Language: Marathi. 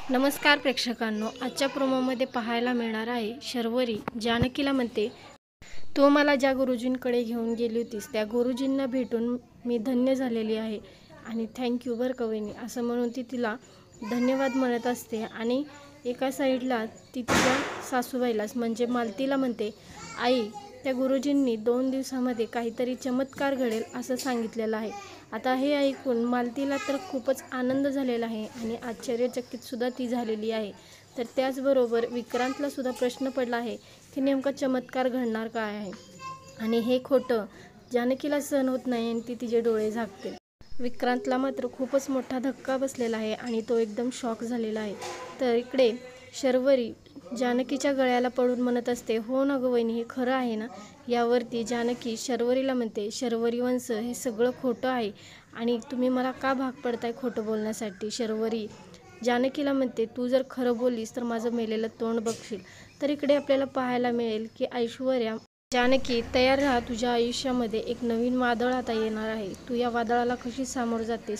नमस्कार प्रेक्षकांनो, आजच्या प्रोमोमध्ये पाहायला मिळणार आहे शर्वरी जानकीला म्हणते, तू मला ज्या गुरुजींकडे घेऊन गेली होतीस त्या गुरुजींना भेटून मी धन्य झालेली आहे आणि थँक्यू बरं का वहिनी, असं म्हणून ती तिला धन्यवाद म्हणत असते. आणि एका साईडला ती तिच्या सासूबाईलाच म्हणजे मालतीला म्हणते, आई त्या गुरुजींनी 2 दिवसामध्ये काहीतरी चमत्कार घडेल असं सांगितलेलं आहे. आता हे ऐकून मालतीला तर खूपच आनंद झालेला आहे आणि आश्चर्यचकितसुद्धा ती झालेली आहे. तर त्याचबरोबर विक्रांतला सुद्धा प्रश्न पडला आहे की नेमका चमत्कार घडणार काय आहे आणि हे खोटं जानकीला सहन होत नाही आणि ती तिचे डोळे झाकते. विक्रांतला मात्र खूपच मोठा धक्का बसलेला आहे आणि तो एकदम शॉक झालेला आहे. तर इकडे शर्वरी जानकीच्या गळ्याला पडून म्हणत असते, हो ना गं वहिनी, हे खरं आहे ना. यावरती जानकी शर्वरीला म्हणते, शर्वरी वंश, हे सगळं खोटं आहे आणि तुम्ही मला का भाग पडताय खोटं बोलण्यासाठी. शर्वरी जानकीला म्हणते, तू जर खरं बोललीस तर माझं मेलेलं तोंड बघशील. तर इकडे आपल्याला पाहायला मिळेल की ऐश्वर्या, जानकी तयार राहा, तुझ्या आयुष्यामध्ये एक नवीन वादळ आता येणार आहे, तू या वादळाला कशी सामोरं जातेस